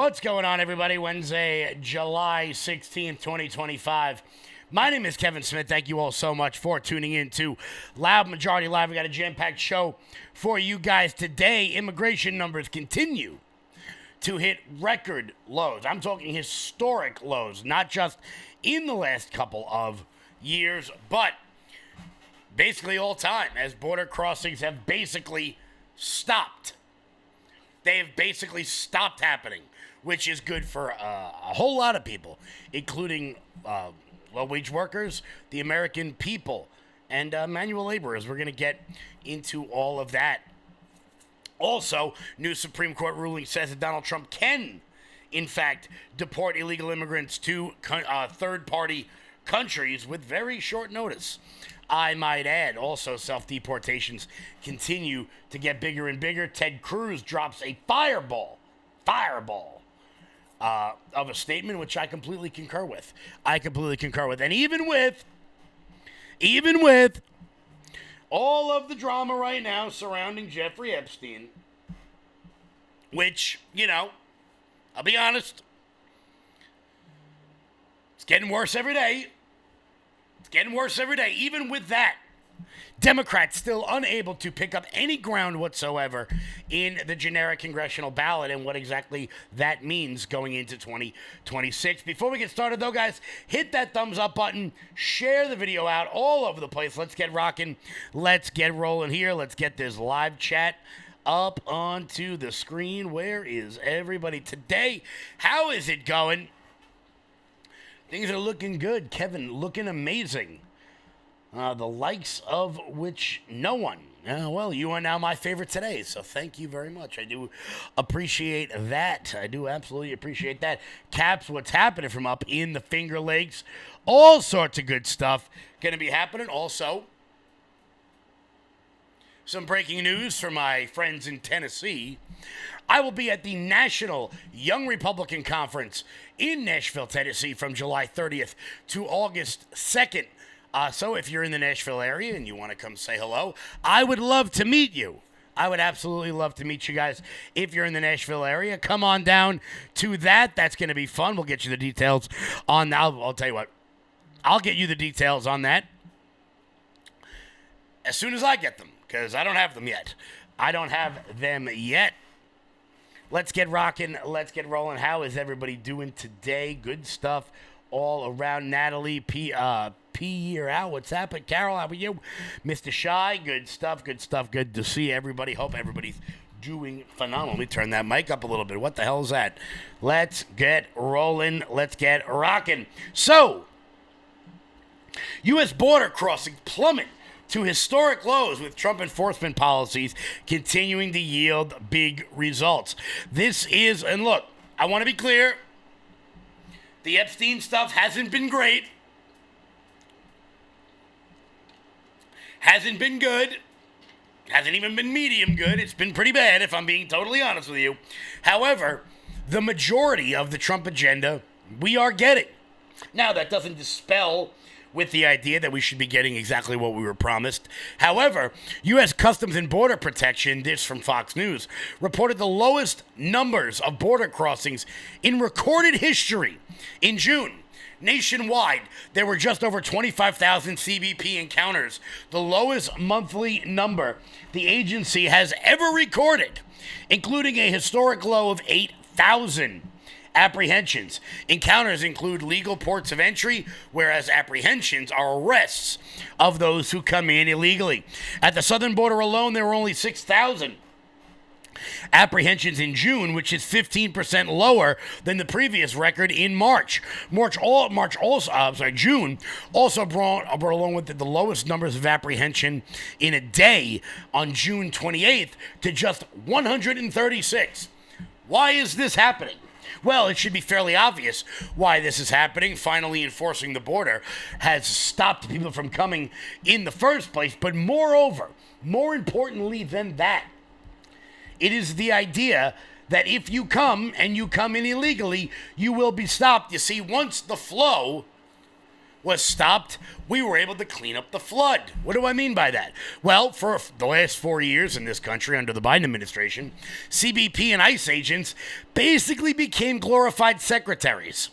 What's going on, everybody? Wednesday, July 16th, 2025. My name is Kevin Smith. Thank you all so much for tuning in to Loud Majority Live. We got a jam-packed show for you guys today. Immigration numbers continue to hit record lows. I'm talking historic lows, not just in the last couple of years, but basically all time, as border crossings have basically stopped. They have basically stopped happening, which is good for a whole lot of people, including low-wage workers, the American people, and manual laborers. We're going to get into all of that. Also, new Supreme Court ruling says that Donald Trump can, in fact, deport illegal immigrants to third-party countries with very short notice. I might add, also, self-deportations continue to get bigger and bigger. Ted Cruz drops a fireball of a statement, which I completely concur with. And even with all of the drama right now surrounding Jeffrey Epstein, which, I'll be honest, it's getting worse every day. Even with that, Democrats still unable to pick up any ground whatsoever in the generic congressional ballot and what exactly that means going into 2026. Before we get started, though, guys, hit that thumbs up button. Share the video out all over the place. Let's get rocking. Let's get rolling here. Let's get this live chat up onto the screen. Where is everybody today? How is it going? Things are looking good. Kevin, looking amazing. The likes of which no one. Well, you are now my favorite today, so thank you very much. I do appreciate that. I do absolutely appreciate that. Caps, what's happening from up in the Finger Lakes? All sorts of good stuff going to be happening. Also, some breaking news for my friends in Tennessee. I will be at the National Young Republican Conference in Nashville, Tennessee from July 30th to August 2nd. So if you're in the Nashville area and you want to come say hello, I would love to meet you. I would absolutely love to meet you guys. If you're in the Nashville area, come on down to that. That's going to be fun. We'll get you the details on that. I'll tell you what. I'll get you the details on that as soon as I get them, because I don't have them yet. Let's get rocking. Let's get rolling. How is everybody doing today? Good stuff all around. Natalie P. Year out. What's happening? Carol, how are you? Mr. Shy, good stuff. Good to see everybody. Hope everybody's doing phenomenal. Let me turn that mic up a little bit. What the hell is that? Let's get rolling. Let's get rocking. So, U.S. border crossing plummet to historic lows with Trump enforcement policies continuing to yield big results. And look, I want to be clear, the Epstein stuff hasn't been great. Hasn't been good. Hasn't even been medium good. It's been pretty bad, if I'm being totally honest with you. However, the majority of the Trump agenda we are getting. Now, that doesn't dispel with the idea that we should be getting exactly what we were promised. However, U.S. Customs and Border Protection, this from Fox News, reported the lowest numbers of border crossings in recorded history in June. Nationwide, there were just over 25,000 CBP encounters, the lowest monthly number the agency has ever recorded, including a historic low of 8,000 apprehensions. Encounters include legal ports of entry, whereas apprehensions are arrests of those who come in illegally. At the southern border alone, there were only 6,000 apprehensions in June, which is 15% lower than the previous record in March. June also brought along with the lowest numbers of apprehension in a day on June 28th to just 136. Why is this happening? Well, it should be fairly obvious why this is happening. Finally enforcing the border has stopped people from coming in the first place. But moreover, more importantly than that, it is the idea that if you come and you come in illegally, you will be stopped. You see, once the flow was stopped, we were able to clean up the flood. What do I mean by that? Well, for the last 4 years in this country under the Biden administration, CBP and ICE agents basically became glorified secretaries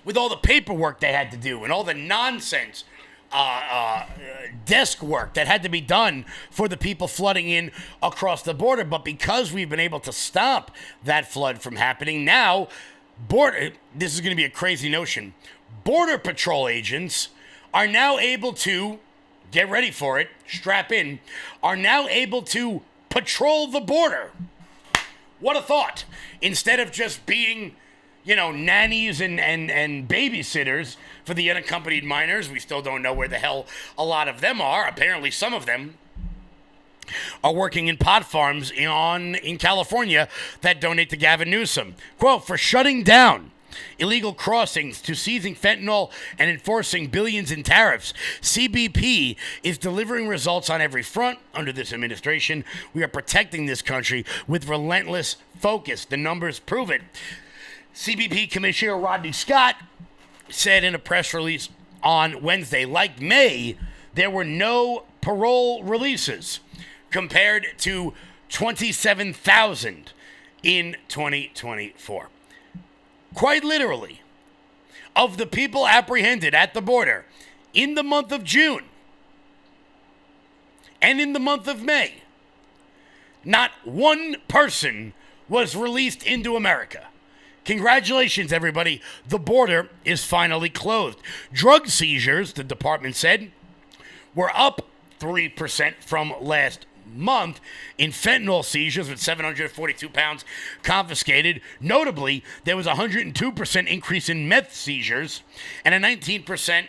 with all the paperwork they had to do and all the nonsense desk work that had to be done for the people flooding in across the border. But because we've been able to stop that flood from happening, now this is going to be a crazy notion. Border Patrol agents are now able to, get ready for it, strap in, are now able to patrol the border. What a thought. Instead of just being, nannies and babysitters for the unaccompanied minors. We still don't know where the hell a lot of them are. Apparently some of them are working in pot farms in California that donate to Gavin Newsom. Quote, for shutting down illegal crossings to seizing fentanyl and enforcing billions in tariffs, CBP is delivering results on every front under this administration. We are protecting this country with relentless focus. The numbers prove it. CBP Commissioner Rodney Scott said in a press release on Wednesday, like May, there were no parole releases compared to 27,000 in 2024. Quite literally, of the people apprehended at the border in the month of June and in the month of May, not one person was released into America. Congratulations, everybody. The border is finally closed. Drug seizures, the department said, were up 3% from last month in fentanyl seizures with 742 pounds confiscated. Notably, there was a 102% increase in meth seizures and a 19%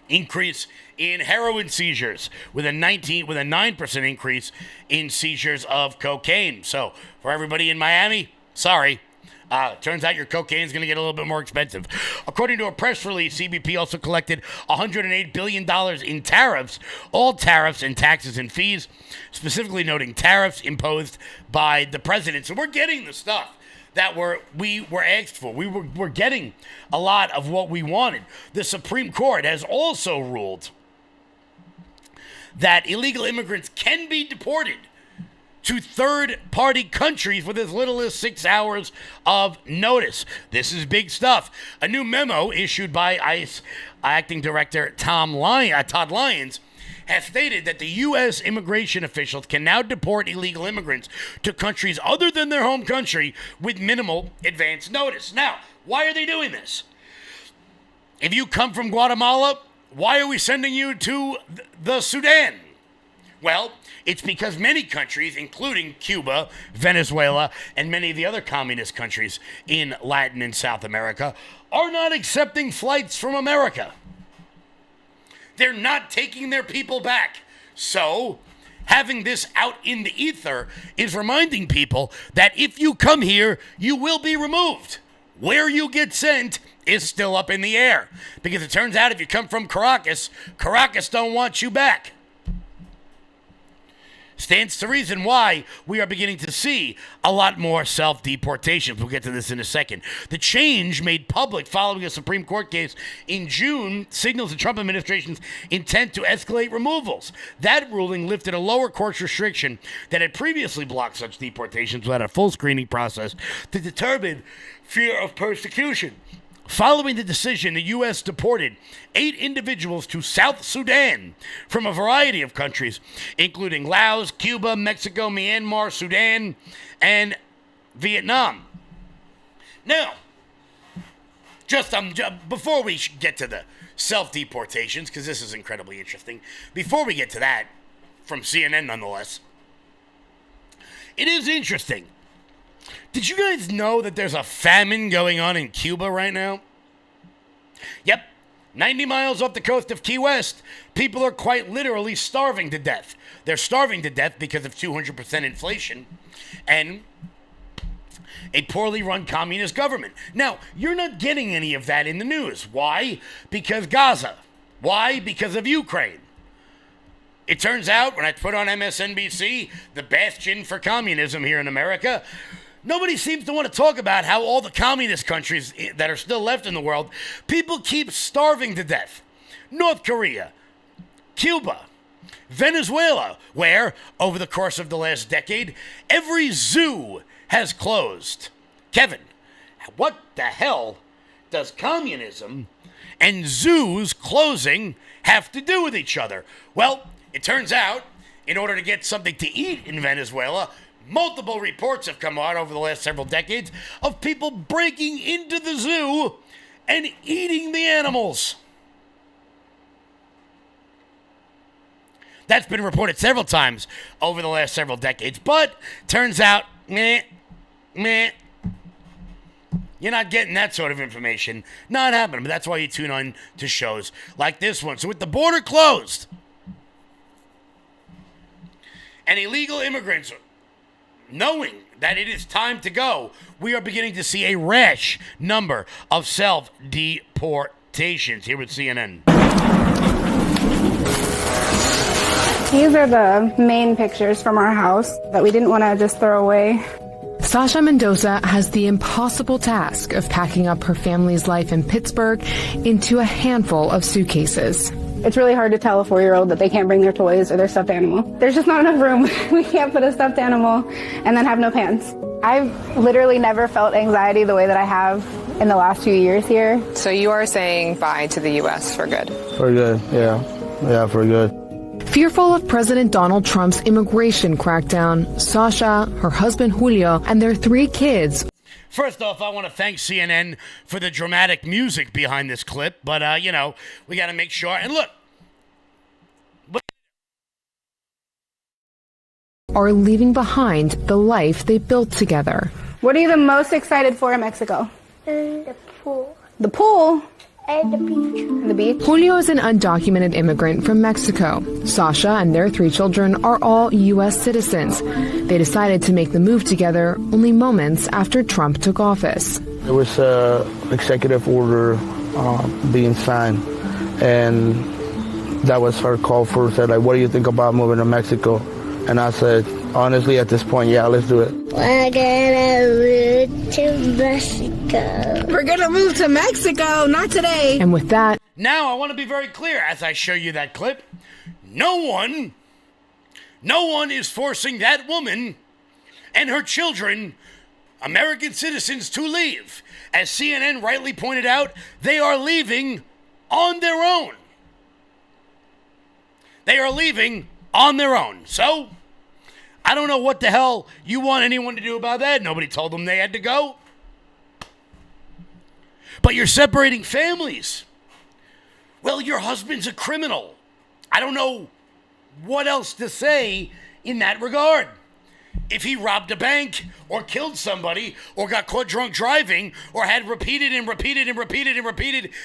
increase in heroin seizures with a 9% increase in seizures of cocaine. So, for everybody in Miami, sorry. Turns out your cocaine is going to get a little bit more expensive. According to a press release, CBP also collected $108 billion in tariffs, all tariffs and taxes and fees, specifically noting tariffs imposed by the president. So we're getting the stuff that we were asked for. We're getting a lot of what we wanted. The Supreme Court has also ruled that illegal immigrants can be deported to third-party countries with as little as 6 hours of notice. This is big stuff. A new memo issued by ICE Acting Director Todd Lyons has stated that the U.S. immigration officials can now deport illegal immigrants to countries other than their home country with minimal advance notice. Now, why are they doing this? If you come from Guatemala, why are we sending you to the Sudan? Well, it's because many countries, including Cuba, Venezuela, and many of the other communist countries in Latin and South America, are not accepting flights from America. They're not taking their people back. So, having this out in the ether is reminding people that if you come here, you will be removed. Where you get sent is still up in the air. Because it turns out if you come from Caracas, Caracas don't want you back. Stands to reason why we are beginning to see a lot more self-deportations. We'll get to this in a second. The change made public following a Supreme Court case in June signals the Trump administration's intent to escalate removals. That ruling lifted a lower court's restriction that had previously blocked such deportations without a full screening process to determine fear of persecution. Following the decision, the U.S. deported 8 individuals to South Sudan from a variety of countries, including Laos, Cuba, Mexico, Myanmar, Sudan, and Vietnam. Now, just before we get to the self-deportations, because this is incredibly interesting, before we get to that, from CNN nonetheless, it is interesting. Did you guys know that there's a famine going on in Cuba right now? Yep, 90 miles off the coast of Key West, people are quite literally starving to death. They're starving to death because of 200% inflation and a poorly run communist government. Now, you're not getting any of that in the news. Why? Because Gaza. Why? Because of Ukraine. It turns out, when I put on MSNBC, the bastion for communism here in America, Nobody seems to want to talk about how all the communist countries that are still left in the world, people keep starving to death. North Korea, Cuba, Venezuela, where, over the course of the last decade, every zoo has closed. Kevin, what the hell does communism and zoos closing have to do with each other? Well, it turns out, in order to get something to eat in Venezuela, multiple reports have come out over the last several decades of people breaking into the zoo and eating the animals. That's been reported several times over the last several decades, but turns out, you're not getting that sort of information. Not happening, but that's why you tune on to shows like this one. So with the border closed and illegal immigrants knowing that it is time to go, we are beginning to see a rash number of self-deportations here with CNN. These are the main pictures from our house that we didn't want to just throw away. Sasha Mendoza has the impossible task of packing up her family's life in Pittsburgh into a handful of suitcases. It's really hard to tell a 4-year-old that they can't bring their toys or their stuffed animal. There's just not enough room. We can't put a stuffed animal and then have no pants. I've literally never felt anxiety the way that I have in the last few years here. So you are saying bye to the U.S. for good? For good, yeah. Yeah, for good. Fearful of President Donald Trump's immigration crackdown, Sasha, her husband Julio, and their 3 kids. First off, I want to thank CNN for the dramatic music behind this clip, but, we got to make sure. And look. Are leaving behind the life they built together. What are you the most excited for in Mexico? The pool. The pool? And the beach. The beach? Julio is an undocumented immigrant from Mexico. Sasha and their 3 children are all U.S. citizens. They decided to make the move together only moments after Trump took office. There was an executive order being signed, and that was her call first. Said, like, what do you think about moving to Mexico? And I said, honestly, at this point, yeah, let's do it. We're gonna move to Mexico. We're gonna move to Mexico, not today. And with that, now I want to be very clear as I show you that clip. No one is forcing that woman and her children, American citizens, to leave. As CNN rightly pointed out, they are leaving on their own. They are leaving on their own. So, I don't know what the hell you want anyone to do about that. Nobody told them they had to go. But you're separating families. Well, your husband's a criminal. I don't know what else to say in that regard. If he robbed a bank or killed somebody or got caught drunk driving or had repeated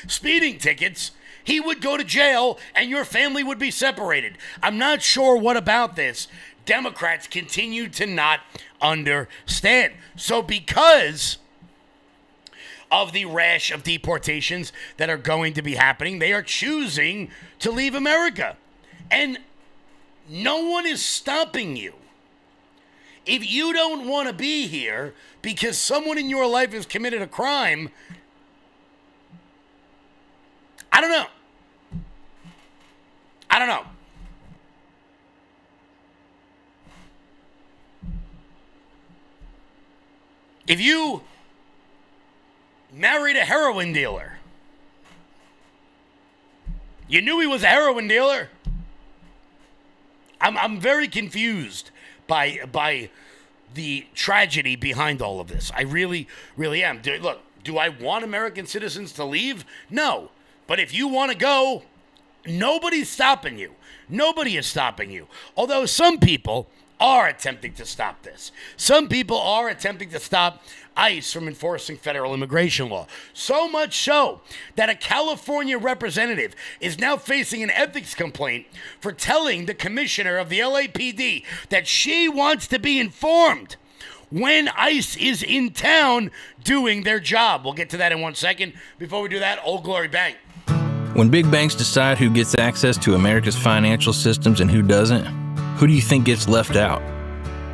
speeding tickets, he would go to jail and your family would be separated. I'm not sure what about this Democrats continue to not understand. So because of the rash of deportations that are going to be happening, they are choosing to leave America. And no one is stopping you. If you don't want to be here because someone in your life has committed a crime, I don't know. If you married a heroin dealer, you knew he was a heroin dealer. I'm very confused by the tragedy behind all of this. I really, really am. Look, do I want American citizens to leave? No. But if you want to go, nobody's stopping you. Nobody is stopping you. Although some people are attempting to stop this. Some people are attempting to stop ICE from enforcing federal immigration law. So much so that a California representative is now facing an ethics complaint for telling the commissioner of the LAPD that she wants to be informed when ICE is in town doing their job. We'll get to that in 1 second. Before we do that, Old Glory Bank. When big banks decide who gets access to America's financial systems and who doesn't, who do you think gets left out?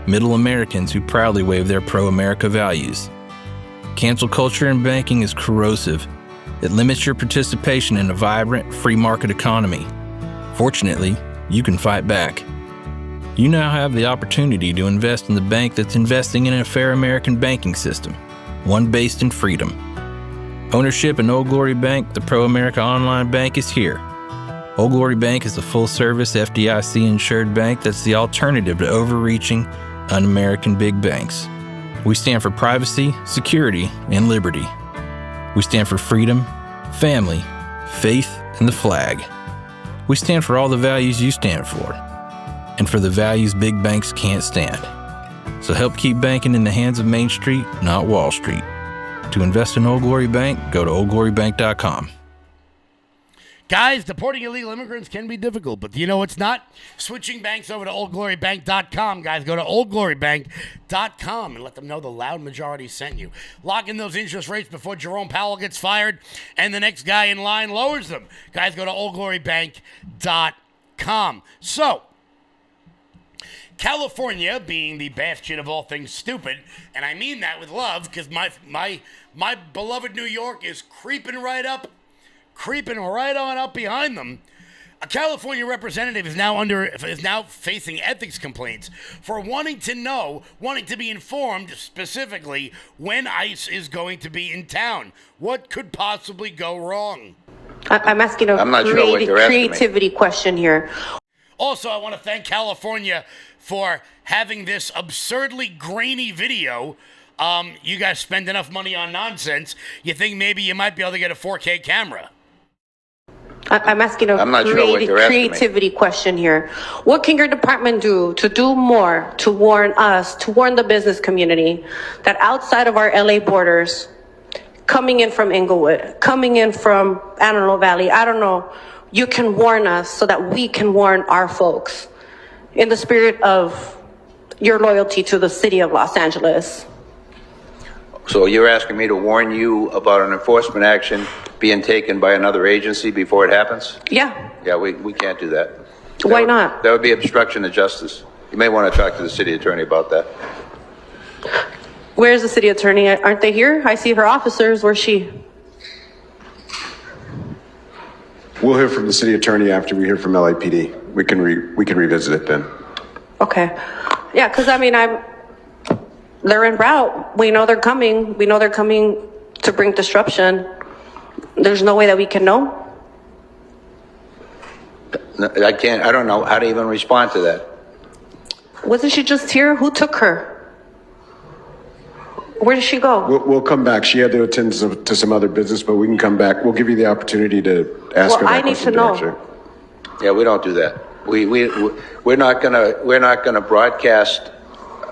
middle Americans who proudly wave their pro-America values. Cancel culture in banking is corrosive. It limits your participation in a vibrant, free market economy. Fortunately, you can fight back. You now have the opportunity to invest in the bank that's investing in a fair American banking system, one based in freedom. Ownership in Old Glory Bank, the pro-America online bank, is here. Old Glory Bank is a full-service FDIC-insured bank that's the alternative to overreaching, un-American big banks. We stand for privacy, security, and liberty. We stand for freedom, family, faith, and the flag. We stand for all the values you stand for, and for the values big banks can't stand. So help keep banking in the hands of Main Street, not Wall Street. To invest in Old Glory Bank, go to oldglorybank.com. Guys, deporting illegal immigrants can be difficult, but you know it's not? Switching banks over to oldglorybank.com. Guys, go to oldglorybank.com and let them know the loud majority sent you. Lock in those interest rates before Jerome Powell gets fired and the next guy in line lowers them. Guys, go to oldglorybank.com. So, California being the bastion of all things stupid, and I mean that with love because my beloved New York is creeping right on up behind them. A California representative is now facing ethics complaints for wanting to be informed specifically when ICE is going to be in town. What could possibly go wrong? I'm asking a creativity question here. Also, I want to thank California for having this absurdly grainy video. You guys spend enough money on nonsense, you think maybe you might be able to get a 4K camera. I'm asking a creativity question here. What can your department do to do more to warn us, to warn the business community that outside of our LA borders, coming in from Inglewood, coming in from Antelope Valley, I don't know, you can warn us so that we can warn our folks in the spirit of your loyalty to the city of Los Angeles? So you're asking me to warn you about an enforcement action being taken by another agency before it happens? Yeah. Yeah, we can't do that. Why not? That would be obstruction of justice. You may want to talk to the city attorney about that. Where's the city attorney? Aren't they here? I see her officers. Where's she? We'll hear from the city attorney after we hear from LAPD. We can revisit it then. Okay. Yeah, because I mean, they're en route. We know they're coming. We know they're coming to bring disruption. There's no way that we can know. No, I don't know how to even respond to that. Wasn't she just here? Who took her? Where did she go? We'll come back. She had to attend to some other business, but we can come back. We'll give you the opportunity to ask her that question. I need to know. Yeah, we don't do that. We're not gonna broadcast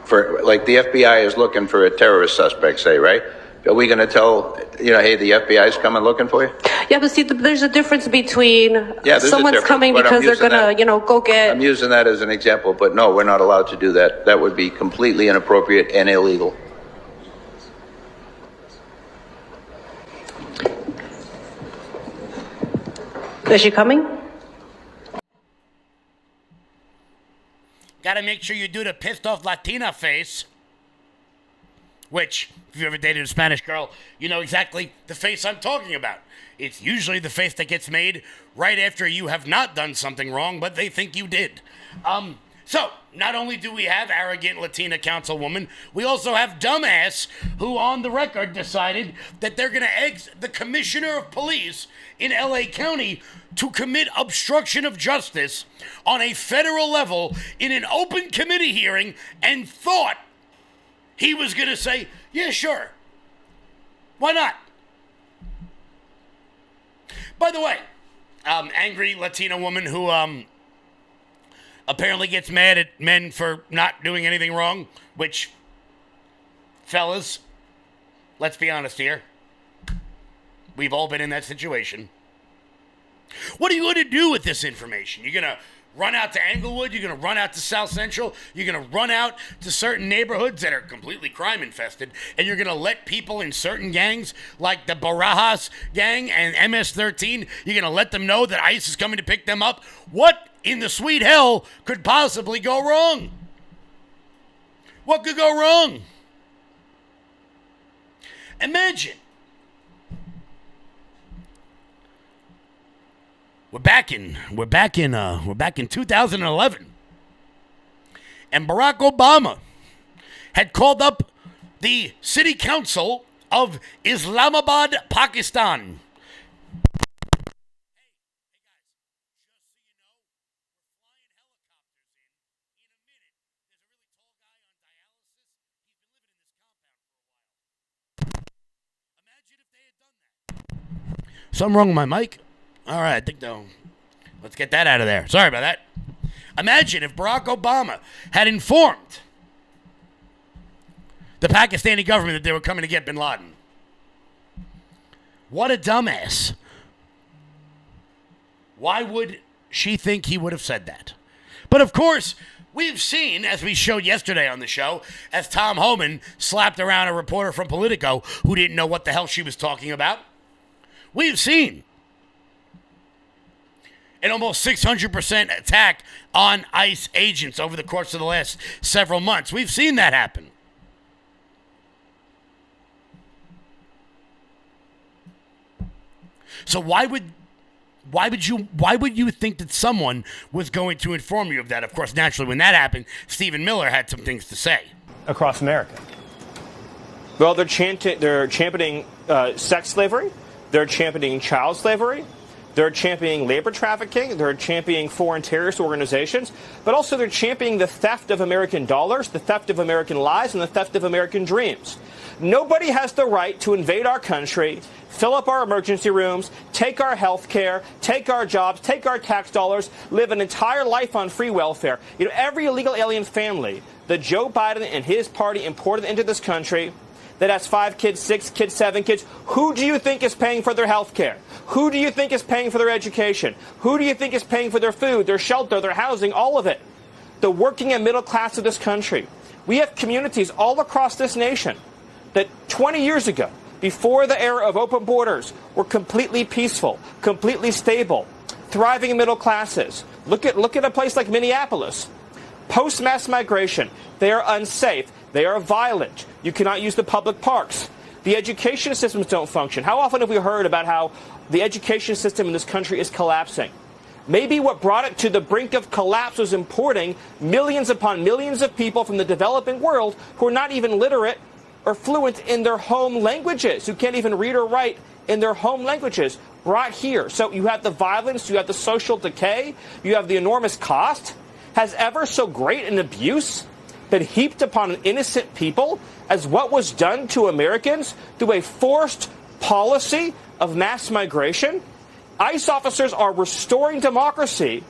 for, like, the FBI is looking for a terrorist suspect, say, right? Are we gonna tell, hey, the FBI is coming looking for you? Yeah, but see, there's a difference between someone's coming because they're gonna, go get. I'm using that as an example, but no, we're not allowed to do that. That would be completely inappropriate and illegal. Is she coming? Gotta make sure you do the pissed off Latina face. Which, if you ever dated a Spanish girl, you know exactly the face I'm talking about. It's usually the face that gets made right after you have not done something wrong, but they think you did. So, not only do we have arrogant Latina councilwoman, we also have dumbass who on the record decided that they're going to exit the commissioner of police in LA County to commit obstruction of justice on a federal level in an open committee hearing and thought he was going to say, yeah, sure. Why not? By the way, angry Latina woman who apparently gets mad at men for not doing anything wrong, which, fellas, let's be honest here. We've all been in that situation. What are you going to do with this information? You're going to run out to Englewood? You're going to run out to South Central? You're going to run out to certain neighborhoods that are completely crime-infested, and you're going to let people in certain gangs, like the Barajas gang and MS-13, you're going to let them know that ICE is coming to pick them up? What in the sweet hell could possibly go wrong? What could go wrong? Imagine. We're back in 2011. And Barack Obama had called up the city council of Islamabad, Pakistan. Something wrong with my mic? All right, I think no. Let's get that out of there. Sorry about that. Imagine if Barack Obama had informed the Pakistani government that they were coming to get bin Laden. What a dumbass. Why would she think he would have said that? But of course, we've seen, as we showed yesterday on the show, as Tom Homan slapped around a reporter from Politico who didn't know what the hell she was talking about. We've seen an almost 600% attack on ICE agents over the course of the last several months. We've seen that happen. So why would you think that someone was going to inform you of that? Of course, naturally, when that happened, Stephen Miller had some things to say. Across America. Well, they're championing sex slavery. They're championing child slavery. They're championing labor trafficking. They're championing foreign terrorist organizations. But also they're championing the theft of American dollars, the theft of American lives, and the theft of American dreams. Nobody has the right to invade our country, fill up our emergency rooms, take our health care, take our jobs, take our tax dollars, live an entire life on free welfare. You know, every illegal alien family that Joe Biden and his party imported into this country that has 5 kids, 6 kids, 7 kids, who do you think is paying for their health care? Who do you think is paying for their education? Who do you think is paying for their food, their shelter, their housing, all of it? The working and middle class of this country. We have communities all across this nation that 20 years ago, before the era of open borders, were completely peaceful, completely stable, thriving middle classes. Look at a place like Minneapolis. Post-mass migration, they are unsafe. They are violent. You cannot use the public parks. The education systems don't function. How often have we heard about how the education system in this country is collapsing? Maybe what brought it to the brink of collapse was importing millions upon millions of people from the developing world who are not even literate or fluent in their home languages, who can't even read or write in their home languages, brought here. So you have the violence, you have the social decay, you have the enormous cost. Has ever so great an abuse been heaped upon innocent people as what was done to Americans through a forced policy of mass migration? ICE officers are restoring democracy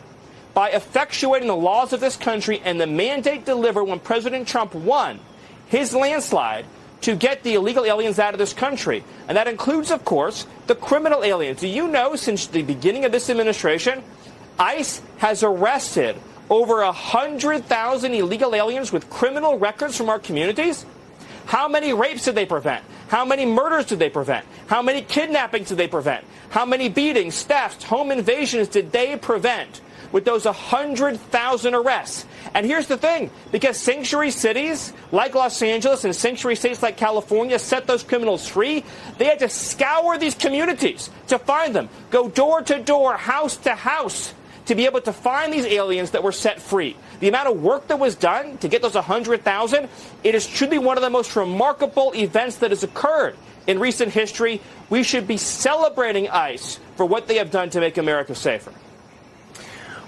by effectuating the laws of this country and the mandate delivered when President Trump won his landslide to get the illegal aliens out of this country. And that includes, of course, the criminal aliens. Do you know, since the beginning of this administration, ICE has arrested over 100,000 illegal aliens with criminal records from our communities? How many rapes did they prevent? How many murders did they prevent? How many kidnappings did they prevent? How many beatings, thefts, home invasions did they prevent with those 100,000 arrests? And here's the thing, because sanctuary cities like Los Angeles and sanctuary states like California set those criminals free, they had to scour these communities to find them, go door to door, house to house, to be able to find these aliens that were set free. The amount of work that was done to get those 100,000, it is truly one of the most remarkable events that has occurred in recent history. We should be celebrating ICE for what they have done to make America safer.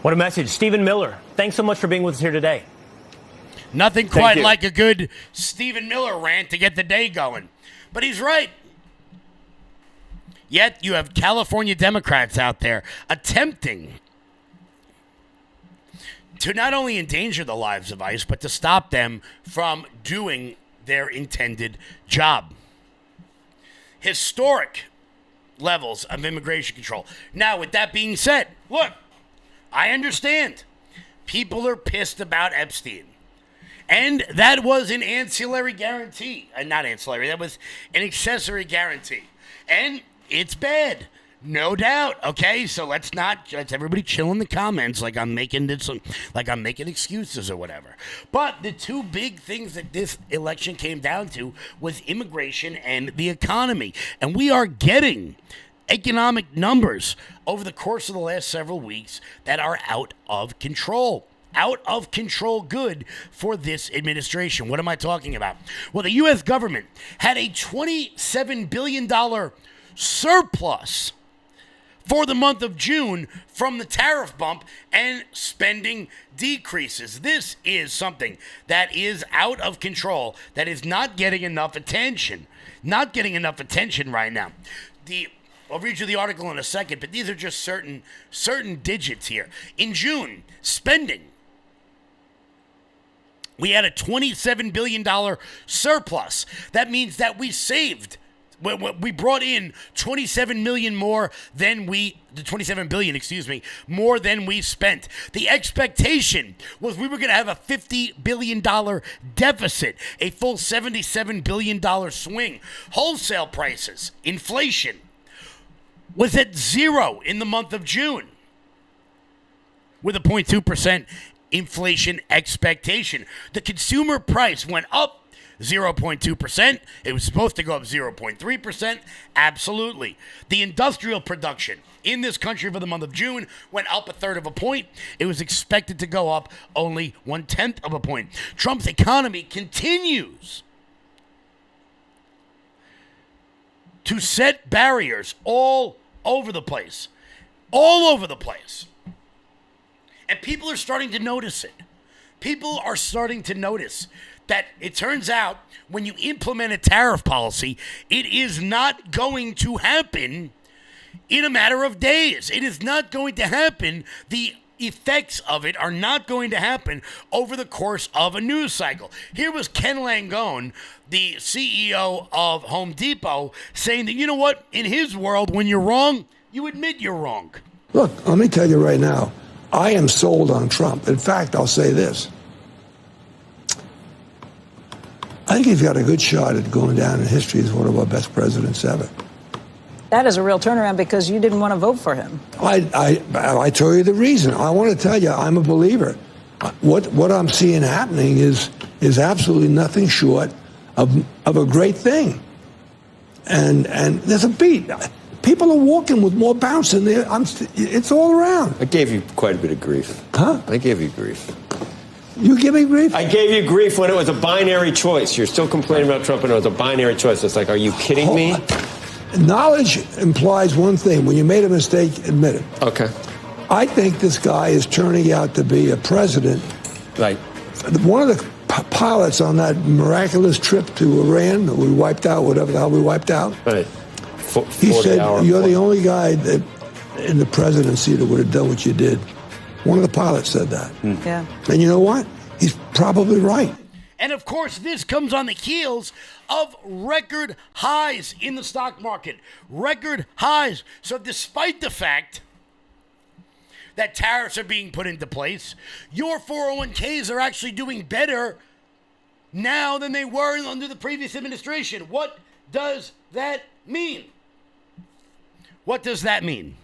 What a message. Stephen Miller, thanks so much for being with us here today. Nothing quite like a good Stephen Miller rant to get the day going. But he's right. Yet you have California Democrats out there attempting to not only endanger the lives of ICE, but to stop them from doing their intended job. Historic levels of immigration control. Now, with that being said, look, I understand. People are pissed about Epstein. And that was an ancillary guarantee. Not ancillary, that was an accessory guarantee. And it's bad. No doubt. Okay, so let's everybody chill in the comments like I'm making excuses or whatever. But the two big things that this election came down to was immigration and the economy. And we are getting economic numbers over the course of the last several weeks that are out of control. Out of control good for this administration. What am I talking about? Well, the U.S. government had a $27 billion surplus for the month of June from the tariff bump and spending decreases. This is something that is out of control, that is not getting enough attention. Not getting enough attention right now. I'll read you the article in a second, but these are just certain digits here. In June, spending, we had a $27 billion surplus. That means that we brought in $27 billion more than we spent. The expectation was we were going to have a $50 billion deficit, a full $77 billion swing. Wholesale prices, inflation, was at 0 in the month of June with a 0.2% inflation expectation. The consumer price went up 0.2%. It was supposed to go up 0.3%. Absolutely. The industrial production in this country for the month of June went up 1/3 of a point. It was expected to go up only 1/10 of a point. Trump's economy continues to set barriers all over the place. All over the place. And people are starting to notice it. People are starting to notice that it turns out when you implement a tariff policy, it is not going to happen in a matter of days. It is not going to happen. The effects of it are not going to happen over the course of a news cycle. Here was Ken Langone, the CEO of Home Depot, saying that, you know what, in his world, when you're wrong, you admit you're wrong. Look, let me tell you right now, I am sold on Trump. In fact, I'll say this. I think he's got a good shot at going down in history as one of our best presidents ever. That is a real turnaround because you didn't want to vote for him. I tell you the reason. I want to tell you, I'm a believer. What I'm seeing happening is absolutely nothing short of a great thing. And there's a beat. People are walking with more bounce in there. It's all around. I gave you quite a bit of grief. Huh? I gave you grief. You give me grief? I gave you grief when it was a binary choice. You're still complaining about Trump and it was a binary choice. It's like, are you kidding me? Knowledge implies one thing. When you made a mistake, admit it. Okay. I think this guy is turning out to be a president. Right. One of the pilots on that miraculous trip to Iran that we wiped out, whatever the hell we wiped out. Right. He said, you're the only guy that in the presidency that would have done what you did. One of the pilots said that. Yeah. And you know what? He's probably right. And of course, this comes on the heels of record highs in the stock market. Record highs. So despite the fact that tariffs are being put into place, your 401ks are actually doing better now than they were under the previous administration. What does that mean? What does that mean?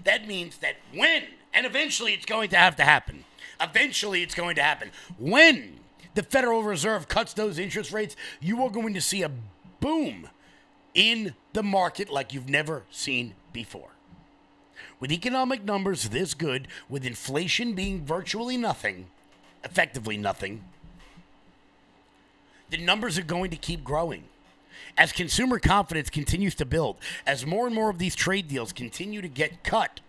That means that when, and eventually it's going to have to happen. Eventually it's going to happen. When the Federal Reserve cuts those interest rates, you are going to see a boom in the market like you've never seen before. With economic numbers this good, with inflation being virtually nothing, effectively nothing, the numbers are going to keep growing. As consumer confidence continues to build, as more and more of these trade deals continue to get cut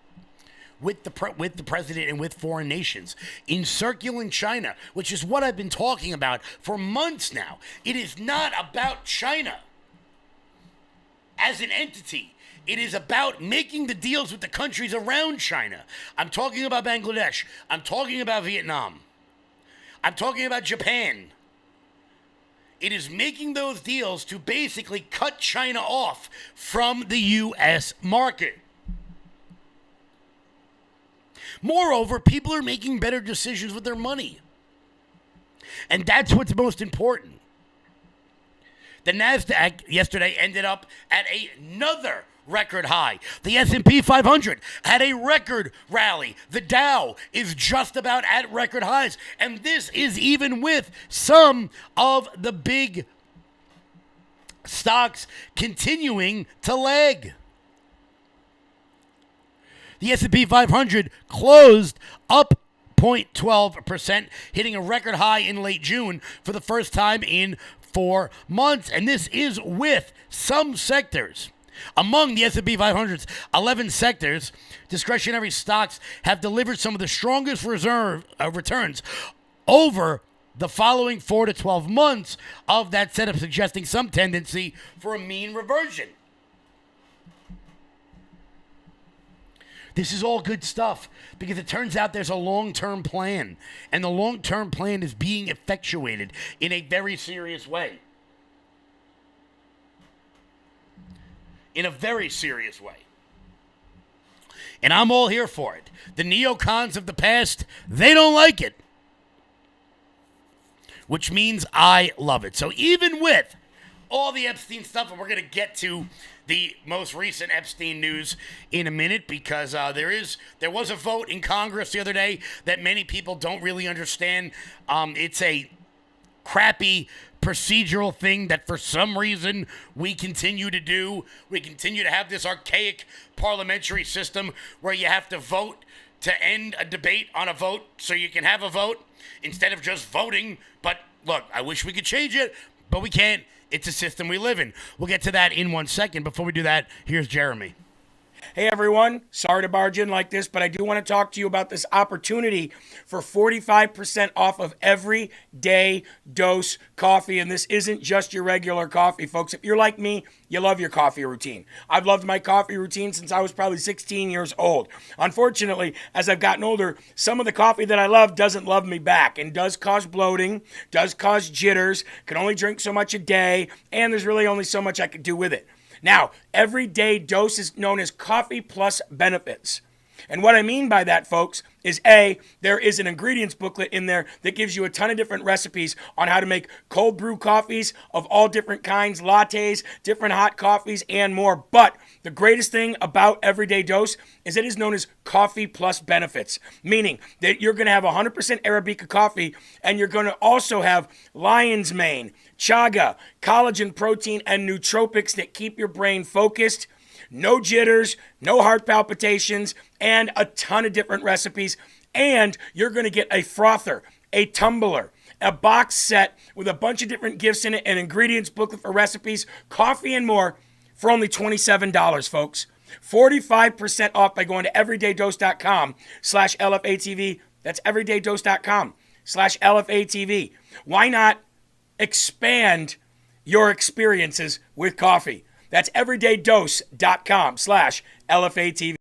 with the president and with foreign nations, encircling China, which is what I've been talking about for months now. It is not about China as an entity. It is about making the deals with the countries around China. I'm talking about Bangladesh. I'm talking about Vietnam. I'm talking about Japan. It is making those deals to basically cut China off from the U.S. market. Moreover, people are making better decisions with their money. And that's what's most important. The NASDAQ yesterday ended up at another record high. The S&P 500 had a record rally. The Dow is just about at record highs. And this is even with some of the big stocks continuing to lag. The S&P 500 closed up 0.12%, hitting a record high in late June for the first time in 4 months. And this is with some sectors. Among the S&P 500's 11 sectors, discretionary stocks have delivered some of the strongest returns over the following 4 to 12 months of that setup, suggesting some tendency for a mean reversion. This is all good stuff because it turns out there's a long-term plan, and the long-term plan is being effectuated in a very serious way. In a very serious way. And I'm all here for it. The neocons of the past, they don't like it. Which means I love it. So even with all the Epstein stuff, and we're going to get to the most recent Epstein news in a minute because there was a vote in Congress the other day that many people don't really understand. It's a crappy procedural thing that for some reason we continue to do. We continue to have this archaic parliamentary system where you have to vote to end a debate on a vote so you can have a vote instead of just voting. But look, I wish we could change it, but we can't. It's a system we live in. We'll get to that in 1 second. Before we do that, here's Jeremy. Hey everyone, sorry to barge in like this, but I do want to talk to you about this opportunity for 45% off of Everyday Dose coffee. And this isn't just your regular coffee, folks. If you're like me, you love your coffee routine. I've loved my coffee routine since I was probably 16 years old. Unfortunately, as I've gotten older, some of the coffee that I love doesn't love me back and does cause bloating, does cause jitters, can only drink so much a day, and there's really only so much I could do with it. Now, Everyday Dose is known as Coffee Plus Benefits. And what I mean by that, folks, is A, there is an ingredients booklet in there that gives you a ton of different recipes on how to make cold brew coffees of all different kinds, lattes, different hot coffees, and more. But the greatest thing about Everyday Dose is it is known as Coffee Plus Benefits, meaning that you're going to have 100% Arabica coffee, and you're going to also have lion's mane, chaga, collagen protein, and nootropics that keep your brain focused. No jitters, no heart palpitations, and a ton of different recipes. And you're going to get a frother, a tumbler, a box set with a bunch of different gifts in it, an ingredients booklet for recipes, coffee, and more for only $27, folks. 45% off by going to everydaydose.com/LFATV. That's everydaydose.com/LFATV. Why not expand your experiences with coffee? That's everydaydose.com/LFATV.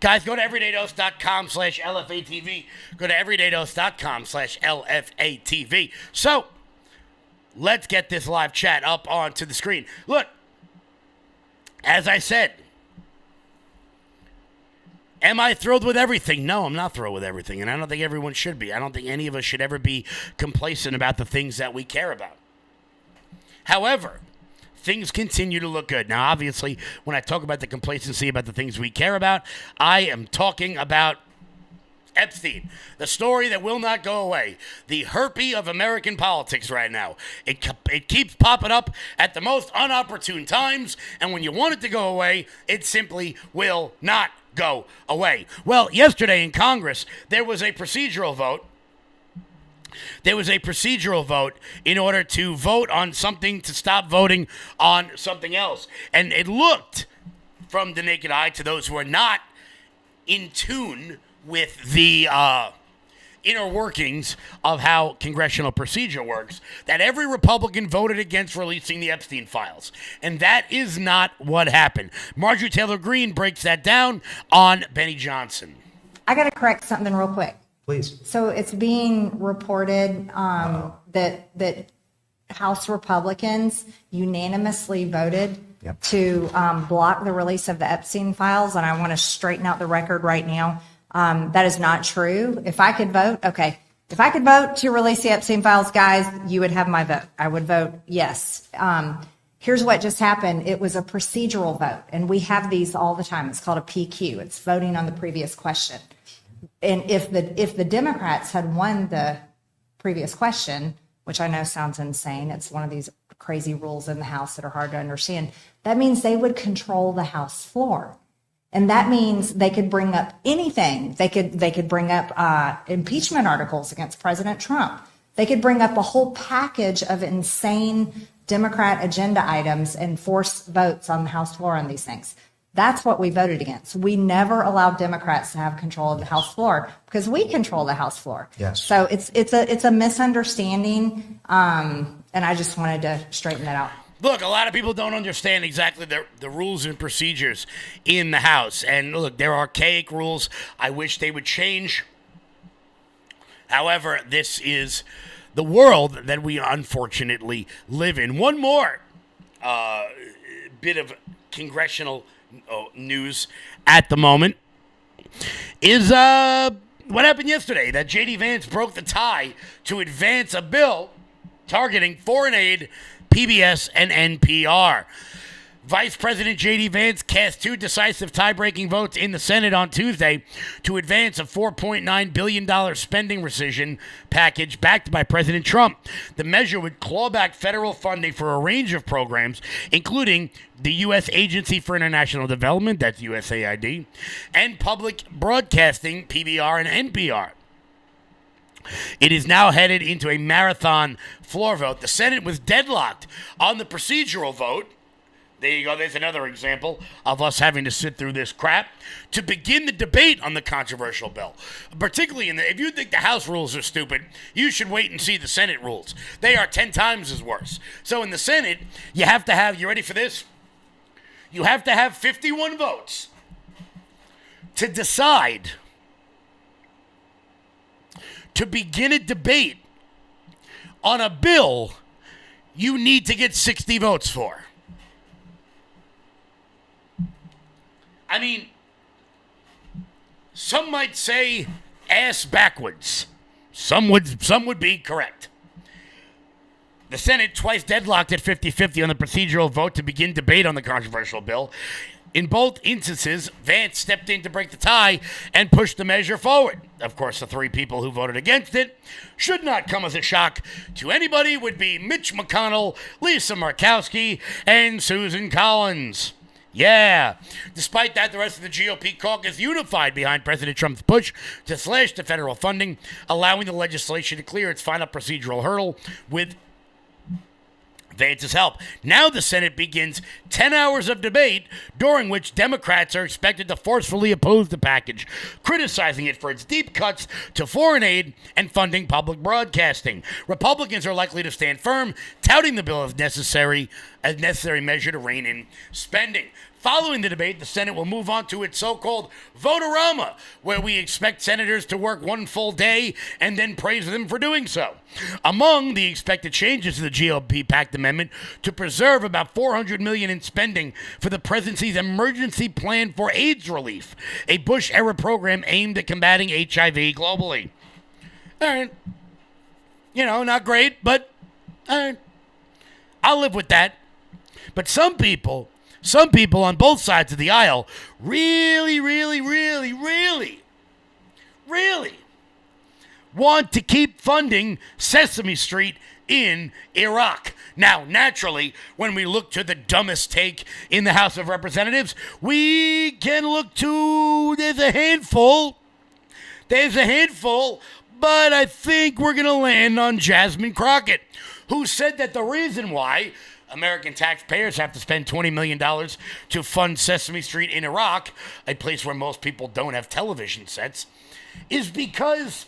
Guys, go to everydaydose.com/LFATV. Go to everydaydose.com/LFATV. So, let's get this live chat up onto the screen. Look, as I said, am I thrilled with everything? No, I'm not thrilled with everything, and I don't think everyone should be. I don't think any of us should ever be complacent about the things that we care about. However, things continue to look good. Now, obviously, when I talk about the complacency about the things we care about, I am talking about Epstein, the story that will not go away, the herpes of American politics right now. It keeps popping up at the most unopportune times, and when you want it to go away, it simply will not go away. Well, yesterday in Congress, there was a procedural vote. There was a procedural vote in order to vote on something to stop voting on something else. And it looked, from the naked eye, to those who are not in tune with the inner workings of how congressional procedure works, that every Republican voted against releasing the Epstein files. And that is not what happened. Marjorie Taylor Greene breaks that down on Benny Johnson. I got to correct something real quick. Please. So it's being reported that House Republicans unanimously voted to block the release of the Epstein files, and I want to straighten out the record right now. That is not true. If I could vote, okay. If I could vote to release the Epstein files, guys, you would have my vote. I would vote yes. Here's what just happened. It was a procedural vote, and we have these all the time. It's called a PQ. It's voting on the previous question. And if the Democrats had won the previous question, which I know sounds insane, it's one of these crazy rules in the House that are hard to understand, that means they would control the House floor. And that means they could bring up anything. They could bring up impeachment articles against President Trump. They could bring up a whole package of insane Democrat agenda items and force votes on the House floor on these things. That's what we voted against. We never allowed Democrats to have control of the House floor because we control the House floor. Yes. So it's a misunderstanding, and I just wanted to straighten that out. Look, a lot of people don't understand exactly the rules and procedures in the House. And look, they're archaic rules. I wish they would change. However, this is the world that we unfortunately live in. One more bit of congressional news at the moment is what happened yesterday, that J.D. Vance broke the tie to advance a bill targeting foreign aid, PBS, and NPR. Vice President J.D. Vance cast 2 decisive tie-breaking votes in the Senate on Tuesday to advance a $4.9 billion spending rescission package backed by President Trump. The measure would claw back federal funding for a range of programs, including the U.S. Agency for International Development, that's USAID, and public broadcasting, PBR and NPR. It is now headed into a marathon floor vote. The Senate was deadlocked on the procedural vote. There you go. There's another example of us having to sit through this crap to begin the debate on the controversial bill. Particularly, if you think the House rules are stupid, you should wait and see the Senate rules. They are 10 times as worse. So in the Senate, you have to have, you ready for this? You have to have 51 votes to decide to begin a debate on a bill you need to get 60 votes for. I mean, some might say ass backwards. Some would be correct. The Senate twice deadlocked at 50-50 on the procedural vote to begin debate on the controversial bill. In both instances, Vance stepped in to break the tie and push the measure forward. Of course, the 3 people who voted against it should not come as a shock to anybody would be Mitch McConnell, Lisa Murkowski, and Susan Collins. Yeah. Despite that, the rest of the GOP caucus unified behind President Trump's push to slash the federal funding, allowing the legislation to clear its final procedural hurdle with Vance's help. Now the Senate begins 10 hours of debate, during which Democrats are expected to forcefully oppose the package, criticizing it for its deep cuts to foreign aid and funding public broadcasting. Republicans are likely to stand firm, touting the bill as necessary measure to rein in spending. Following the debate, the Senate will move on to its so-called vote-a-rama, where we expect senators to work one full day and then praise them for doing so. Among the expected changes to the GOP-packed amendment to preserve about $400 million in spending for the presidency's emergency plan for AIDS relief, a Bush-era program aimed at combating HIV globally. All right. You know, not great, but all right. I'll live with that. But some people on both sides of the aisle really want to keep funding Sesame Street in Iraq. Now, naturally, when we look to the dumbest take in the House of Representatives, we can look to, there's a handful, but I think we're going to land on Jasmine Crockett, who said that the reason why American taxpayers have to spend $20 million to fund Sesame Street in Iraq, a place where most people don't have television sets, is because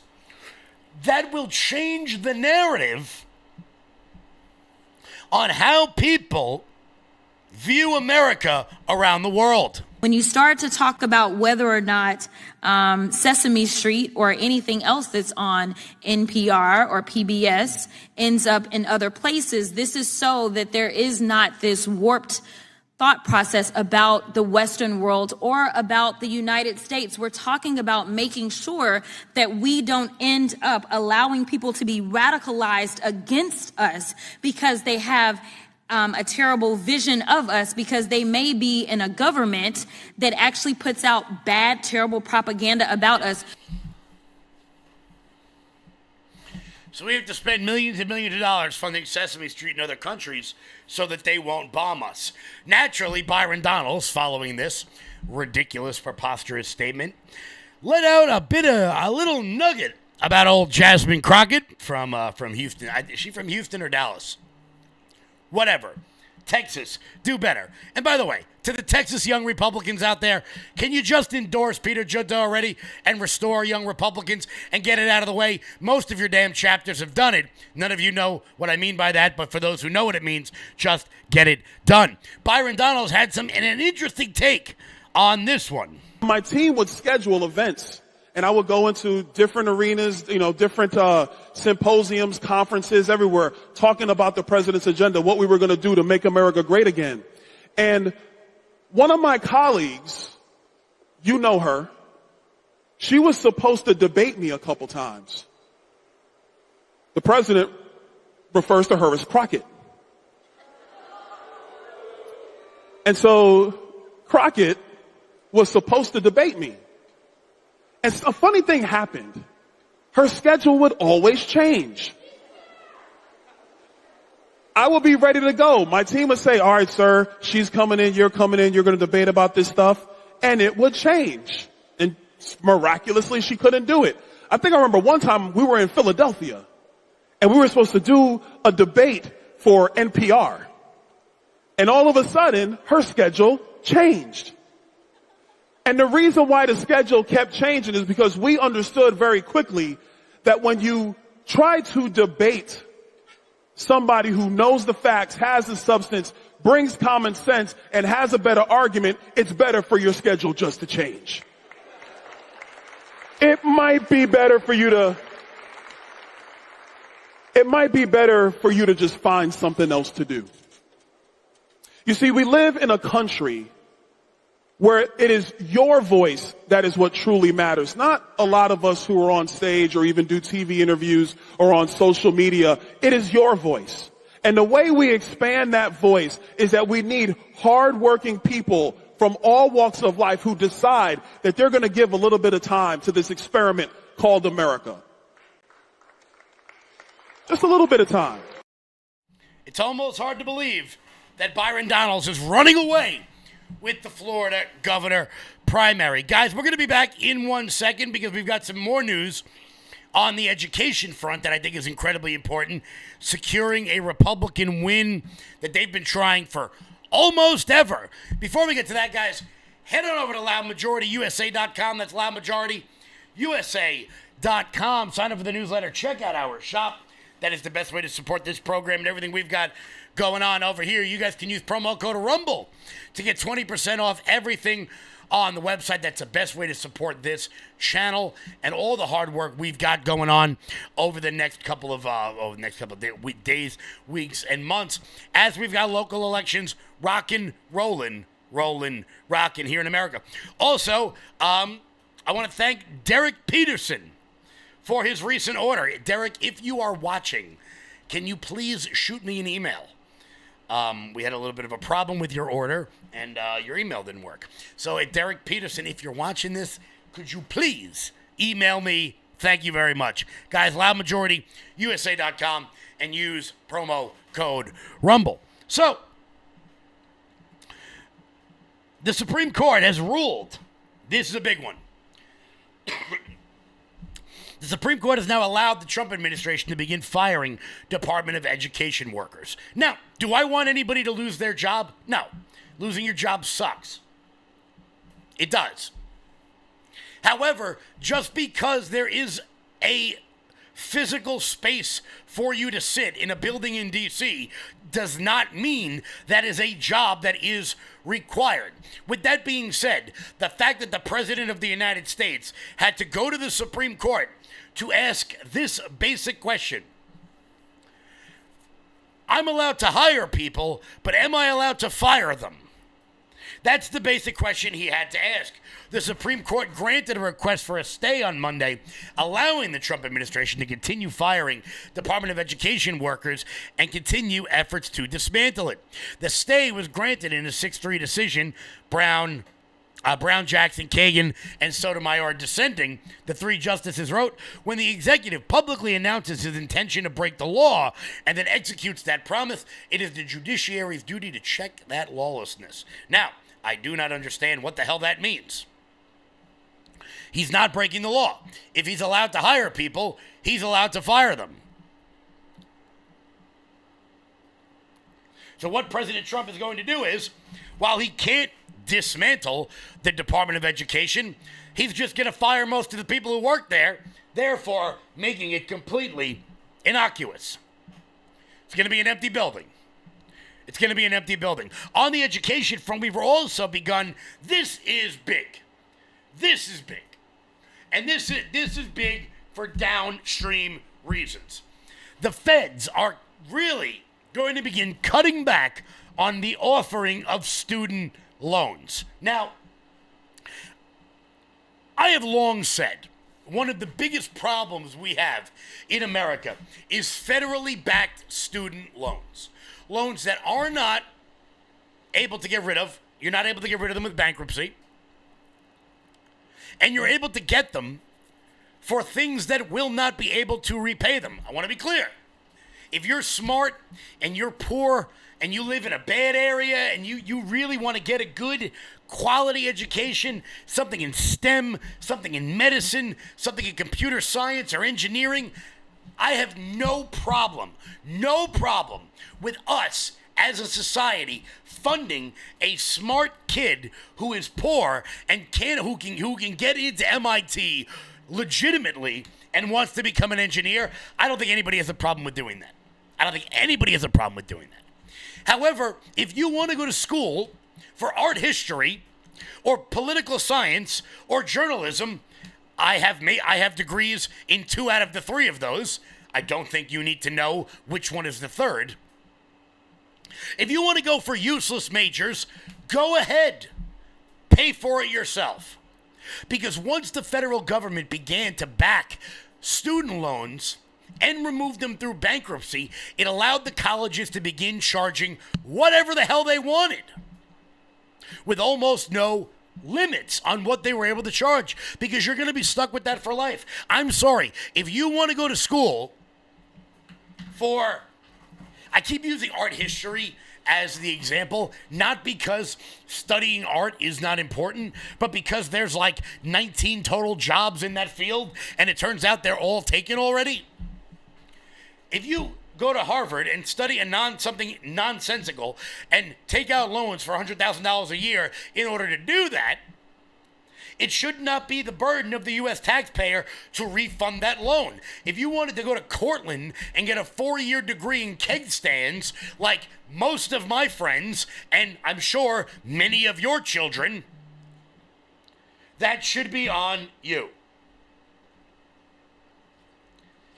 that will change the narrative on how people view America around the world. When you start to talk about whether or not Sesame Street or anything else that's on NPR or PBS ends up in other places, this is so that there is not this warped thought process about the Western world or about the United States. We're talking about making sure that we don't end up allowing people to be radicalized against us because they have a terrible vision of us, because they may be in a government that actually puts out bad, terrible propaganda about us. So we have to spend millions and millions of dollars funding Sesame Street in other countries so that they won't bomb us. Naturally, Byron Donalds, following this ridiculous, preposterous statement, let out a little nugget about old Jasmine Crockett from Houston. Is she from Houston or Dallas? Whatever. Texas, do better. And by the way, to the Texas young Republicans out there, can you just endorse Peter Junta already and restore young Republicans and get it out of the way? Most of your damn chapters have done it. None of you know what I mean by that, but for those who know what it means, just get it done. Byron Donalds had an interesting take on this one. My team would schedule events, and I would go into different arenas, different symposiums, conferences, everywhere, talking about the president's agenda, what we were going to do to make America great again. And one of my colleagues, you know her, she was supposed to debate me a couple times. The president refers to her as Crockett. And so Crockett was supposed to debate me. And a funny thing happened. Her schedule would always change. I would be ready to go. My team would say, all right, sir, she's coming in, you're going to debate about this stuff. And it would change. And miraculously, she couldn't do it. I think I remember one time we were in Philadelphia, and we were supposed to do a debate for NPR. And all of a sudden, her schedule changed. And the reason why the schedule kept changing is because we understood very quickly that when you try to debate somebody who knows the facts, has the substance, brings common sense, and has a better argument, it's better for your schedule just to change. It might be better for you to just find something else to do. You see, we live in a country where it is your voice that is what truly matters. Not a lot of us who are on stage or even do TV interviews or on social media. It is your voice. And the way we expand that voice is that we need hardworking people from all walks of life who decide that they're going to give a little bit of time to this experiment called America. Just a little bit of time. It's almost hard to believe that Byron Donalds is running away with the Florida governor primary. Guys, we're going to be back in 1 second because we've got some more news on the education front that I think is incredibly important, securing a Republican win that they've been trying for almost ever. Before we get to that, guys, head on over to loudmajorityusa.com. That's loudmajorityusa.com. Sign up for the newsletter. Check out our shop. That is the best way to support this program and everything we've got going on over here. You guys can use promo code RUMBLE to get 20% off everything on the website. That's the best way to support this channel and all the hard work we've got going on over the next couple of days, weeks, and months as we've got local elections rocking here in America. Also, I want to thank Derek Peterson for his recent order. Derek, if you are watching, can you please shoot me an email? We had a little bit of a problem with your order, and your email didn't work. So, Derek Peterson, if you're watching this, could you please email me? Thank you very much. Guys, loudmajorityusa.com and use promo code RUMBLE. So, the Supreme Court has ruled. This is a big one. The Supreme Court has now allowed the Trump administration to begin firing Department of Education workers. Now, do I want anybody to lose their job? No. Losing your job sucks. It does. However, just because there is a physical space for you to sit in a building in D.C. does not mean that is a job that is required. With that being said, the fact that the President of the United States had to go to the Supreme Court to ask this basic question: I'm allowed to hire people, but am I allowed to fire them? That's the basic question he had to ask. The Supreme Court granted a request for a stay on Monday, allowing the Trump administration to continue firing Department of Education workers and continue efforts to dismantle it. The stay was granted in a 6-3 decision. Brown, Jackson, Kagan, and Sotomayor dissenting. The 3 justices wrote, when the executive publicly announces his intention to break the law and then executes that promise, it is the judiciary's duty to check that lawlessness. Now, I do not understand what the hell that means. He's not breaking the law. If he's allowed to hire people, he's allowed to fire them. So what President Trump is going to do is, while he can't dismantle the Department of Education, he's just going to fire most of the people who work there, therefore making it completely innocuous. It's going to be an empty building. It's going to be an empty building. On the education front, we've also begun, this is big. This is big. And this is big for downstream reasons. The feds are really going to begin cutting back on the offering of student loans. Now, I have long said one of the biggest problems we have in America is federally backed student loans. Loans that are not able to get rid of. You're not able to get rid of them with bankruptcy. And you're able to get them for things that will not be able to repay them. I want to be clear. If you're smart and you're poor and you live in a bad area and you really want to get a good quality education, something in STEM, something in medicine, something in computer science or engineering, I have no problem with us as a society funding a smart kid who is poor and who can get into MIT legitimately and wants to become an engineer. I don't think anybody has a problem with doing that. However, if you want to go to school for art history or political science or journalism, I have degrees in 2 out of the 3 of those. I don't think you need to know which one is the third. If you want to go for useless majors, go ahead. Pay for it yourself. Because once the federal government began to back student loans and remove them through bankruptcy, it allowed the colleges to begin charging whatever the hell they wanted, with almost no limits on what they were able to charge, because you're going to be stuck with that for life. I'm sorry. If you want to go to school for, I keep using art history as the example, not because studying art is not important, but because there's like 19 total jobs in that field, and it turns out they're all taken already. If you go to Harvard and study something nonsensical and take out loans for $100,000 a year in order to do that, it should not be the burden of the U.S. taxpayer to refund that loan. If you wanted to go to Cortland and get a 4-year degree in keg stands, like most of my friends, and I'm sure many of your children, that should be on you.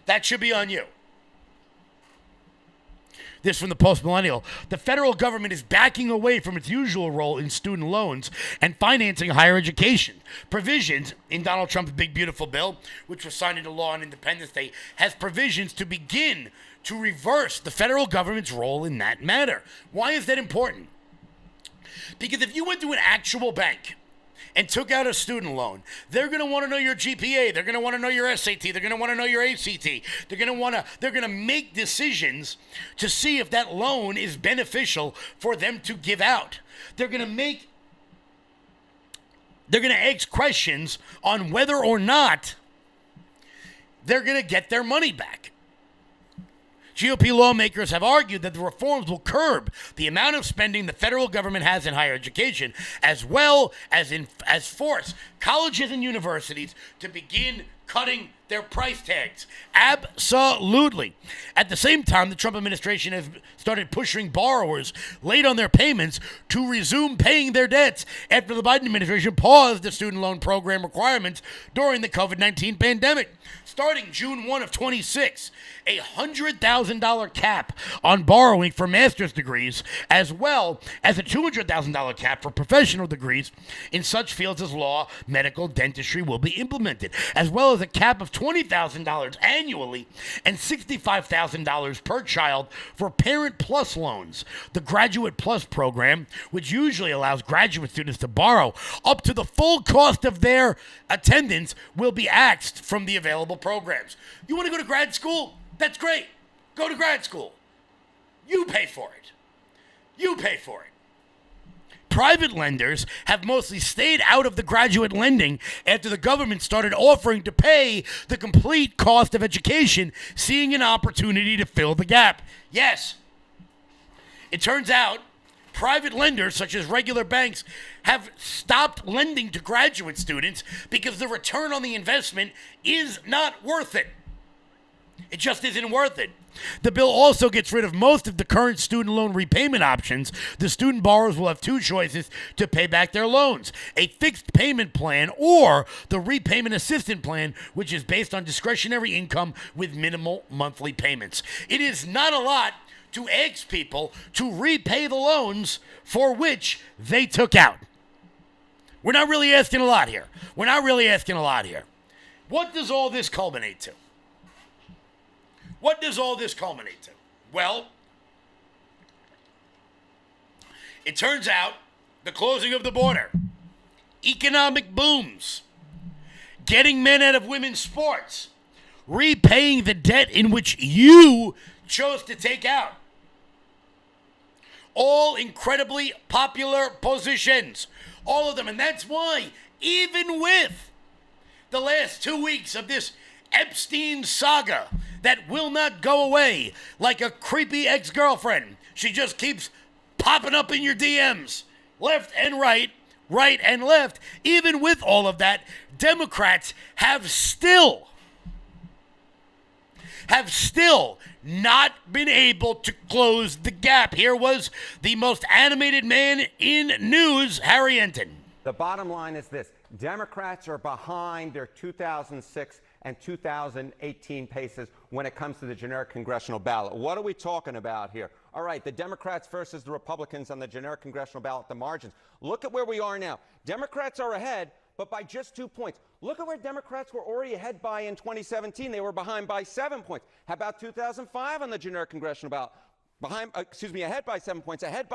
That should be on you. This from the Post-Millennial. The federal government is backing away from its usual role in student loans and financing higher education. Provisions in Donald Trump's Big Beautiful Bill, which was signed into law on Independence Day, has provisions to begin to reverse the federal government's role in that matter. Why is that important? Because if you went to an actual bank and took out a student loan, they're going to want to know your GPA. They're going to want to know your SAT. They're going to want to know your ACT. They're going to make decisions to see if that loan is beneficial for them to give out. They're going to ask questions on whether or not they're going to get their money back. GOP lawmakers have argued that the reforms will curb the amount of spending the federal government has in higher education, as well as force colleges and universities to begin cutting their price tags. Absolutely. At the same time, the Trump administration has started pushing borrowers late on their payments to resume paying their debts after the Biden administration paused the student loan program requirements during the COVID-19 pandemic. Starting June 1 of 26, a $100,000 cap on borrowing for master's degrees, as well as a $200,000 cap for professional degrees in such fields as law, medical, dentistry will be implemented, as well as a cap of $20,000 annually and $65,000 per child for Parent Plus loans. The Graduate Plus program, which usually allows graduate students to borrow up to the full cost of their attendance, will be axed from the available programs. You want to go to grad school? That's great. Go to grad school. You pay for it. You pay for it. Private lenders have mostly stayed out of the graduate lending after the government started offering to pay the complete cost of education, seeing an opportunity to fill the gap. Yes, it turns out private lenders, such as regular banks, have stopped lending to graduate students because the return on the investment is not worth it. It just isn't worth it. The bill also gets rid of most of the current student loan repayment options. The student borrowers will have two choices to pay back their loans: a fixed payment plan or the repayment assistance plan, which is based on discretionary income with minimal monthly payments. It is not a lot to ask people to repay the loans for which they took out. We're not really asking a lot here. What does all this culminate to? What does all this culminate to? Well, it turns out the closing of the border, economic booms, getting men out of women's sports, repaying the debt in which you chose to take out. All incredibly popular positions. All of them. And that's why, even with the last 2 weeks of this Epstein saga that will not go away like a creepy ex-girlfriend, she just keeps popping up in your DMs, left and right and left. Even with all of that, Democrats have still not been able to close the gap. Here was the most animated man in news, Harry Enten. The bottom line is this: Democrats are behind their 2006 and 2018 paces when it comes to the generic congressional ballot. What are we talking about here? All right, the Democrats versus the Republicans on the generic congressional ballot, the margins. Look at where we are now. Democrats are ahead, but by just 2 points. Look at where Democrats were already ahead by in 2017. They were behind by 7 points. How about 2005 on the generic congressional ballot? Ahead by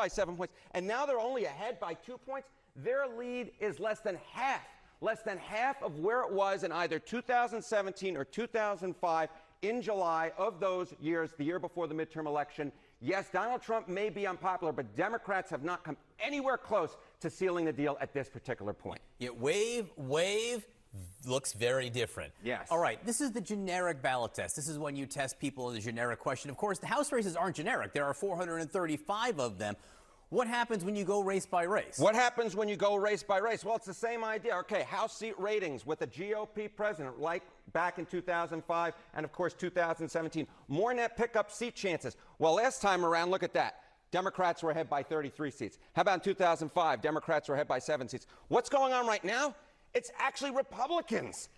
7 points, and now they're only ahead by 2 points. Their lead is less than half of where it was in either 2017 or 2005 in July of those years, the year before the midterm election. Yes, Donald Trump may be unpopular, but Democrats have not come anywhere close to sealing the deal at this particular point. Yeah, wave looks very different. Yes. All right, this is the generic ballot test. This is when you test people in a generic question. Of course, the House races aren't generic. There are 435 of them. What happens when you go race by race? What happens when you go race by race? Well, it's the same idea. Okay, House seat ratings with a GOP president like back in 2005 and, of course, 2017. More net pickup seat chances. Well, last time around, look at that. Democrats were ahead by 33 seats. How about in 2005? Democrats were ahead by 7 seats. What's going on right now? It's actually Republicans.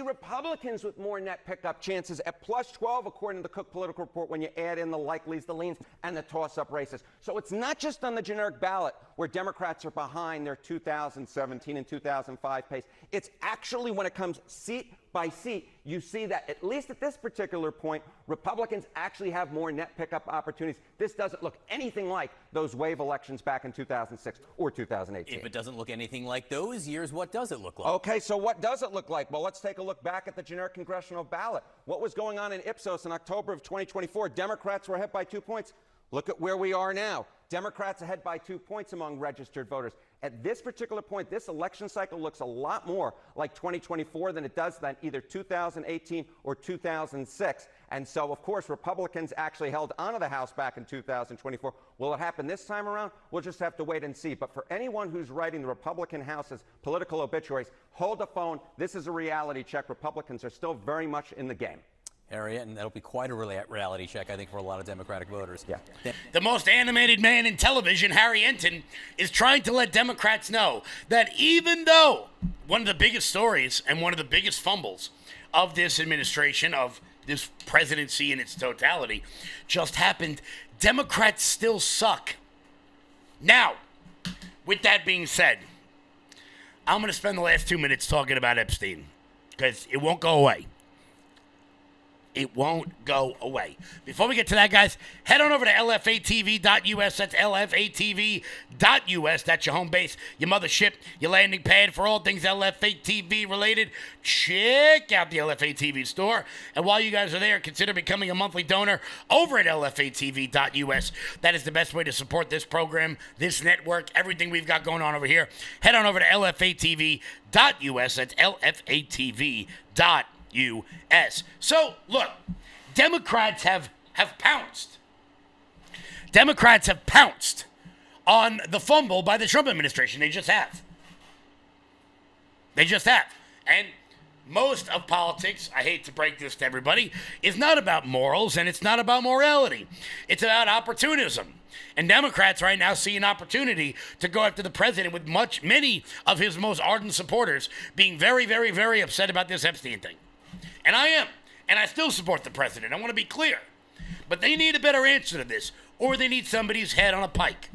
Republicans with more net pickup chances at plus 12, according to the Cook Political Report, when you add in the likelies, the leans, and the toss-up races. So it's not just on the generic ballot where Democrats are behind their 2017 and 2005 pace. It's actually when it comes seat by seat, you see that, at least at this particular point, Republicans actually have more net pickup opportunities. This doesn't look anything like those wave elections back in 2006 or 2018. If it doesn't look anything like those years, what does it look like? Okay, so what does it look like? Well, let's take a look back at the generic congressional ballot. What was going on in Ipsos in October of 2024? Democrats were ahead by 2 points. Look at where we are now. Democrats ahead by 2 points among registered voters. At this particular point, this election cycle looks a lot more like 2024 than it does than either 2018 or 2006. And so, of course, Republicans actually held onto the House back in 2024. Will it happen this time around? We'll just have to wait and see. But for anyone who's writing the Republican House's political obituaries, hold the phone. This is a reality check. Republicans are still very much in the game. Harriet, and that'll be quite a reality check, I think, for a lot of Democratic voters. Yeah. The most animated man in television, Harry Enton, is trying to let Democrats know that even though one of the biggest stories and one of the biggest fumbles of this administration, of this presidency in its totality, just happened, Democrats still suck. Now, with that being said, I'm going to spend the last 2 minutes talking about Epstein because it won't go away. It won't go away. Before we get to that, guys, head on over to lfatv.us. That's lfatv.us. That's your home base, your mothership, your landing pad for all things LFA TV related. Check out the LFA TV store. And while you guys are there, consider becoming a monthly donor over at lfatv.us. That is the best way to support this program, this network, everything we've got going on over here. Head on over to lfatv.us. That's lfatv.us. So, look, Democrats have pounced. Democrats have pounced on the fumble by the Trump administration. They just have. They just have. And most of politics, I hate to break this to everybody, is not about morals and it's not about morality. It's about opportunism. And Democrats right now see an opportunity to go after the president with many of his most ardent supporters being very, very, very upset about this Epstein thing. And I am. And I still support the president. I want to be clear. But they need a better answer to this. Or they need somebody's head on a pike.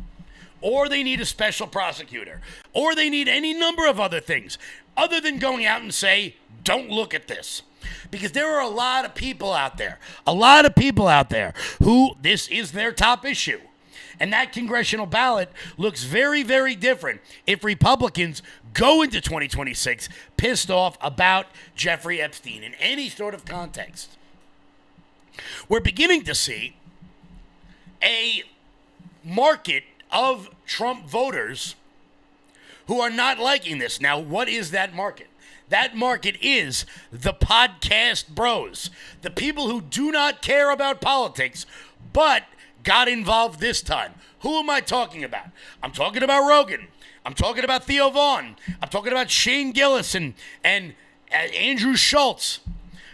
Or they need a special prosecutor. Or they need any number of other things. Other than going out and say, don't look at this. Because there are a lot of people out there. A lot of people out there who this is their top issue. And that congressional ballot looks very, very different if Republicans go into 2026 pissed off about Jeffrey Epstein in any sort of context. We're beginning to see a market of Trump voters who are not liking this. Now, what is that market? That market is the podcast bros, the people who do not care about politics, but got involved this time. Who am I talking about? I'm talking about Rogan. I'm talking about Theo Vaughn. I'm talking about Shane Gillis and Andrew Schultz.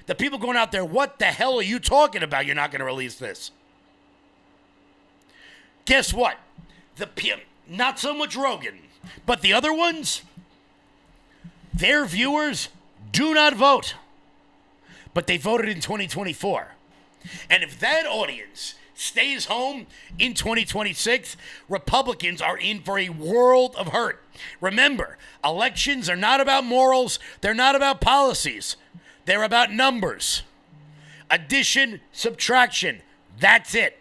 The people going out there, what the hell are you talking about? You're not going to release this. Guess what? Not so much Rogan, but the other ones, their viewers do not vote. But they voted in 2024. And if that audience stays home in 2026, Republicans are in for a world of hurt. Remember, elections are not about morals. They're not about policies. They're about numbers. Addition, subtraction. That's it.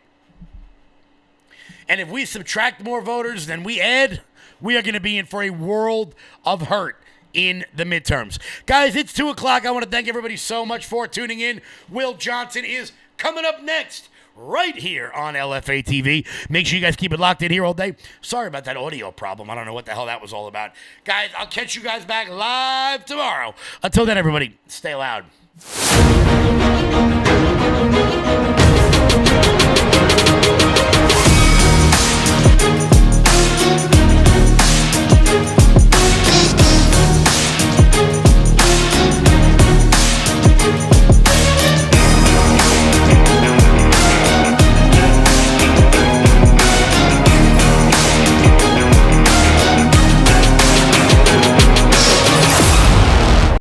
And if we subtract more voters than we add, we are going to be in for a world of hurt in the midterms. Guys, it's 2 o'clock. I want to thank everybody so much for tuning in. Will Johnson is coming up next, right here on LFA TV. Make sure you guys keep it locked in here all day. Sorry about that audio problem. I don't know what the hell that was all about. Guys, I'll catch you guys back live tomorrow. Until then, everybody, stay loud.